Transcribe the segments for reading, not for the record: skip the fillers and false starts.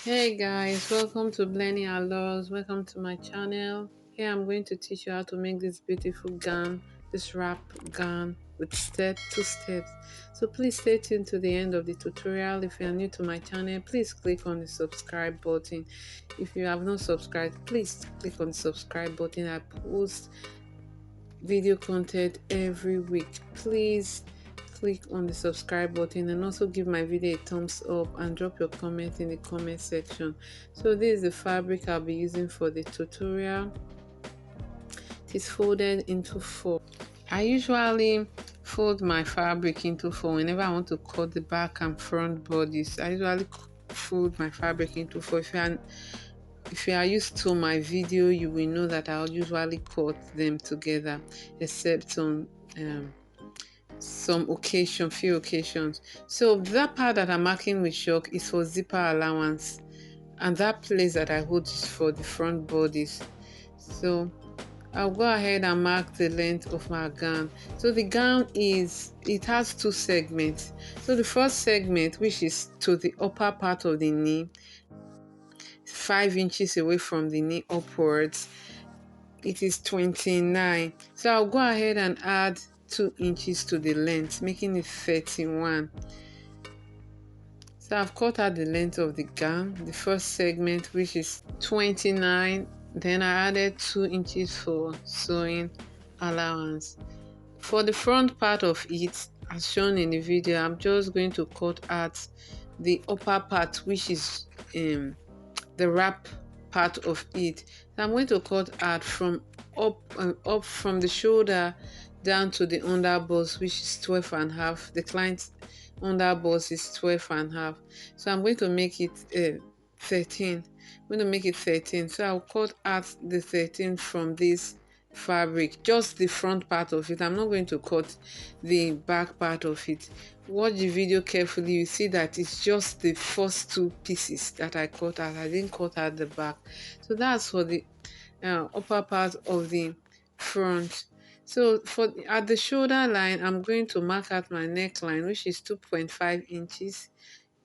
Hey guys, welcome to Blending Our Laws. Welcome to my channel. Here I'm going to teach you how to make this beautiful gown, this wrap gown with two steps. So please stay tuned to the end of the tutorial. If you are new to my channel, please click on the subscribe button. If you have not subscribed, please click on the subscribe button. I post video content every week. Please click on the subscribe button and also give my video a thumbs up and drop your comment in the comment section. So this is the fabric I'll be using for the tutorial. It is folded into four. I usually fold my fabric into four whenever I want to cut the back and front bodies. I usually fold my fabric into four. If you are used to my video, you will know that I'll usually cut them together, except on few occasions. So that part that I'm marking with chalk is for zipper allowance, and that place that I hold is for the front bodies. So I'll go ahead and mark the length of my gown. So the gown it has two segments. So the first segment, which is to the upper part of the knee, 5 inches away from the knee upwards, it is 29. So I'll go ahead and add 2 inches to the length, making it 31. So I've cut out the length of the gown, the first segment, which is 29. Then I added 2 inches for sewing allowance. For the front part of it, as shown in the video, I'm just going to cut out the upper part, which is the wrap part of it. So I'm going to cut out from up from the shoulder down to the under bust, which is 12 and a half. The client's under bust is 12 and a half. So I'm going to make it 13. I'm going to make it 13. So I'll cut out the 13 from this fabric, just the front part of it. I'm not going to cut the back part of it. Watch the video carefully. You see that it's just the first two pieces that I cut out. I didn't cut out the back. So that's for the upper part of the front. So at the shoulder line, I'm going to mark out my neckline, which is 2.5 inches.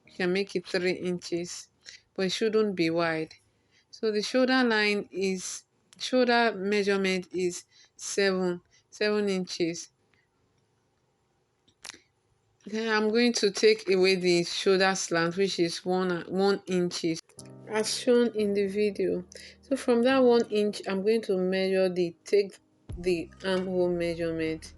You can make it 3 inches, but it shouldn't be wide. So the shoulder measurement is 7 inches. Then I'm going to take away the shoulder slant, which is 1 inches, as shown in the video. So from that 1 inch, I'm going to take the armhole measurement.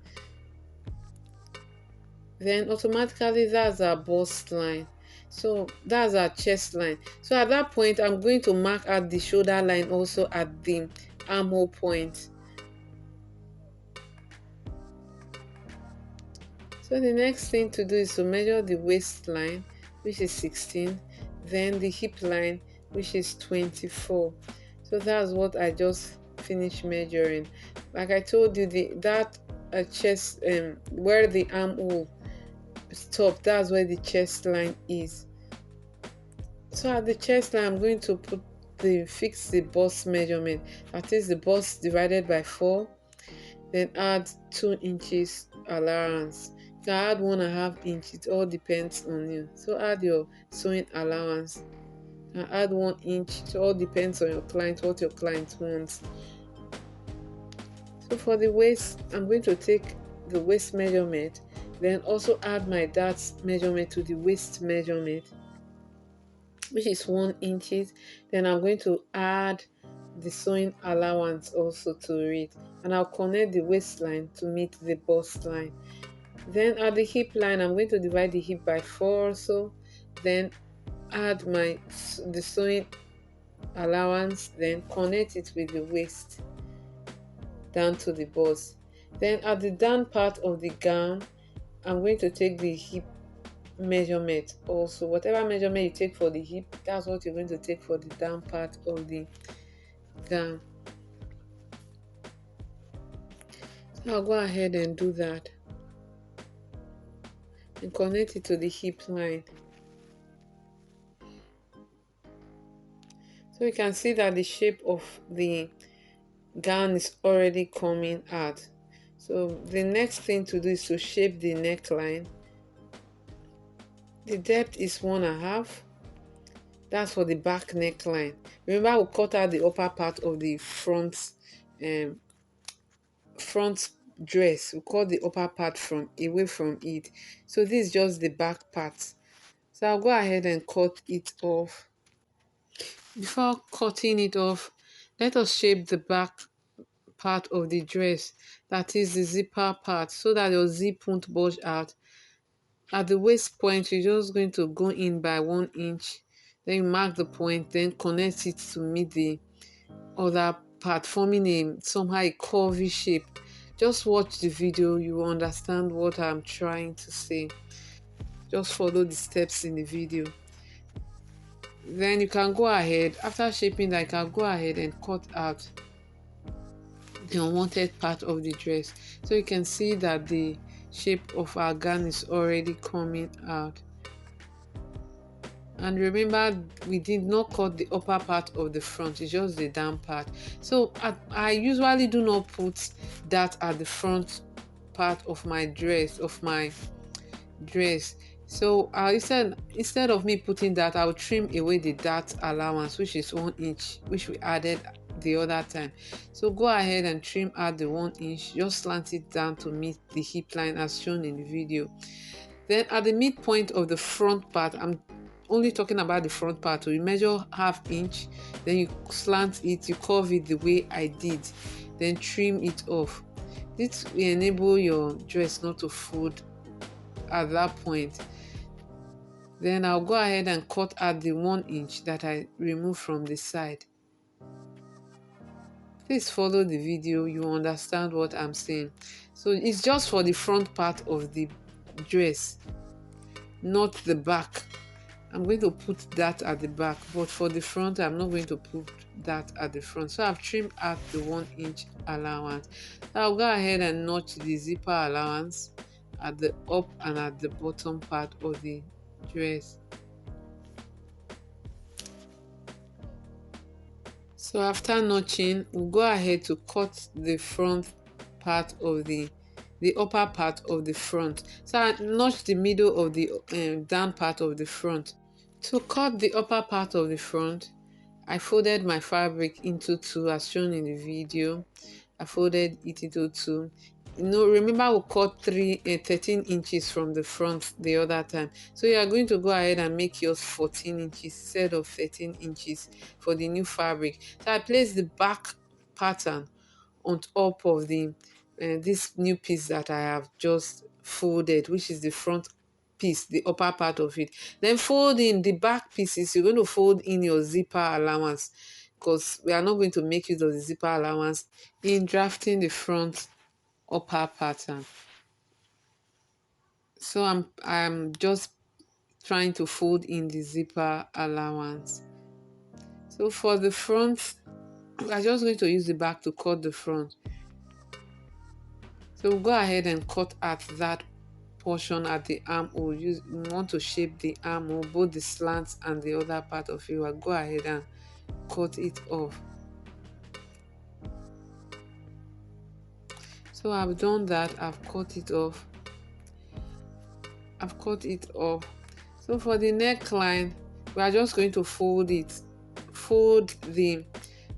Then automatically that's our bust line. So that's our chest line. So at that point, I'm going to mark out the shoulder line also at the armhole point. So the next thing to do is to measure the waistline, which is 16, then the hip line, which is 24. So that's what I just finished measuring. Like I told you, that chest where the armhole stop, that's where the chest line is. So at the chest line, I'm going to fix the bust measurement. That is the bust divided by 4, then add 2 inches allowance. You can add 1.5 inch, it all depends on you. So add your sewing allowance and add 1 inch. It all depends on your client, what your client wants. So for the waist, I'm going to take the waist measurement, then also add my dart measurement to the waist measurement, which is 1 inches. Then I'm going to add the sewing allowance also to it, and I'll connect the waistline to meet the bust line. Then at the hip line, I'm going to divide the hip by 4 also, then add the sewing allowance, then connect it with the waist down to the bust. Then at the down part of the gown, I'm going to take the hip measurement also. Whatever measurement you take for the hip, that's what you're going to take for the down part of the gown. So I'll go ahead and do that and connect it to the hip line. So you can see that the shape of the gown is already coming out. So the next thing to do is to shape the neckline. The depth is 1.5. That's for the back neckline. Remember, we cut out the upper part of the um front dress. We cut the upper part from away from it. So this is just the back part. So I'll go ahead and cut it off. Before cutting it off, let us shape the back part of the dress, that is the zipper part, so that your zip won't bulge out. At the waist point, you're just going to go in by 1 inch, then you mark the point, then connect it to meet the other part, forming a somehow a curvy shape. Just watch the video, you will understand what I'm trying to say. Just follow the steps in the video. Then you can go ahead, after shaping that, you can go ahead and cut out the unwanted part of the dress. So you can see that the shape of our gown is already coming out. And remember, we did not cut the upper part of the front, it's just the down part. So I usually do not put that at the front part of my dress. So instead of me putting that, I'll trim away the dart allowance, which is 1 inch, which we added the other time. So go ahead and trim out the 1 inch, just slant it down to meet the hip line as shown in the video. Then at the midpoint of the front part, I'm only talking about the front part, so you measure 1/2 inch, then you slant it, you curve it the way I did, then trim it off. This will enable your dress not to fold at that point. Then I'll go ahead and cut out the 1 inch that I removed from the side. Please follow the video, you understand what I'm saying. So it's just for the front part of the dress, not the back. I'm going to put that at the back, but for the front, I'm not going to put that at the front. So I've trimmed out the 1 inch allowance. So I'll go ahead and notch the zipper allowance at the up and at the bottom part of the dress. So after notching, we'll go ahead to cut the front part of the upper part of the front. So I notch the middle of the down part of the front. To cut the upper part of the front, I folded my fabric into two as shown in the video. I folded it into two. Remember we cut 13 inches from the front the other time. So you are going to go ahead and make yours 14 inches instead of 13 inches for the new fabric. So I placed the back pattern on top of the this new piece that I have just folded, which is the front piece, the upper part of it. Then fold in the back pieces. You're going to fold in your zipper allowance, because we are not going to make use of the zipper allowance in drafting the front upper pattern. So I'm just trying to fold in the zipper allowance. So for the front, we're just going to use the back to cut the front. So we'll go ahead and cut at that portion at the armhole. You want to shape the armhole, both the slants and the other part of it. We'll go ahead and cut it off. So I've done that, I've cut it off. So for the neckline, we are just going to fold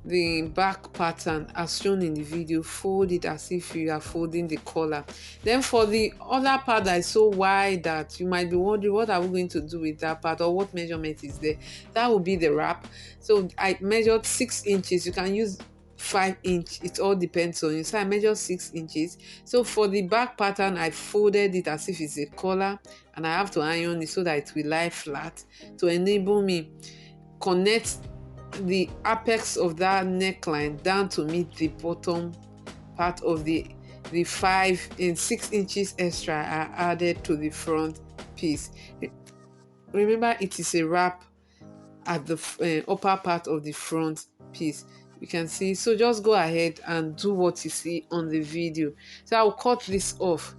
the back pattern as shown in the video. Fold it as if you are folding the collar. Then for the other part that is so wide that you might be wondering, what are we going to do with that part, or what measurement is there? That will be the wrap. So I measured 6 inches. You can use 5 inch, it all depends on you. So I measured 6 inches. So for the back pattern, I folded it as if it's a collar, and I have to iron it so that it will lie flat to enable me connect the apex of that neckline down to meet the bottom part of the 6 inches extra I added to the front piece. Remember, it is a wrap at the upper part of the front piece. You can see. So just go ahead and do what you see on the video. So I'll cut this off.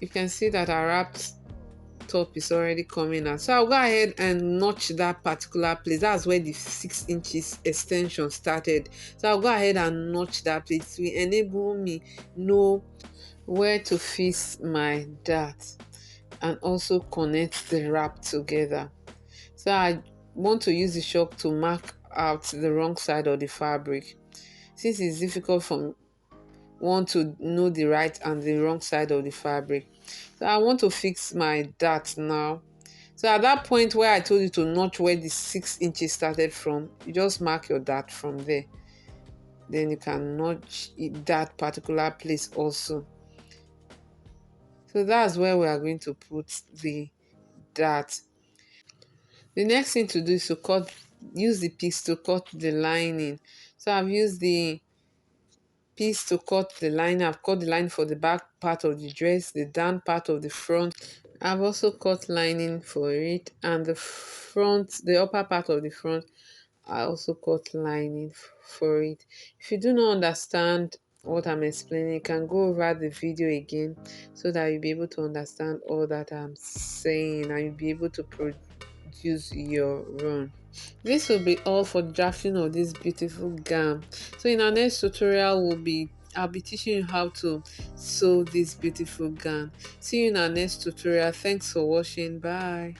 You can see that I wrapped top is already coming out. So I'll go ahead and notch that particular place. That's where the 6 inches extension started. So I'll go ahead and notch that place to enable me know where to fix my dart and also connect the wrap together. So I want to use the chalk to mark out the wrong side of the fabric. Since it's difficult for one to know the right and the wrong side of the fabric. So I want to fix my dart now. So at that point where I told you to notch where the 6 inches started from, you just mark your dart from there. Then you can notch that particular place also. So that's where we are going to put the dart. The next thing to do is to use the piece to cut the lining. So I've used the piece to cut the lining. I've cut the line for the back part of the dress, the down part of the front. I've also cut lining for it, and the upper part of the front, I also cut lining for it. If you do not understand what I'm explaining, you can go over the video again so that you'll be able to understand all that I'm saying and you'll be able to produce your own. This will be all for drafting of this beautiful gown. So in our next tutorial I'll be teaching you how to sew this beautiful gown. See you in our next tutorial. Thanks for watching. Bye.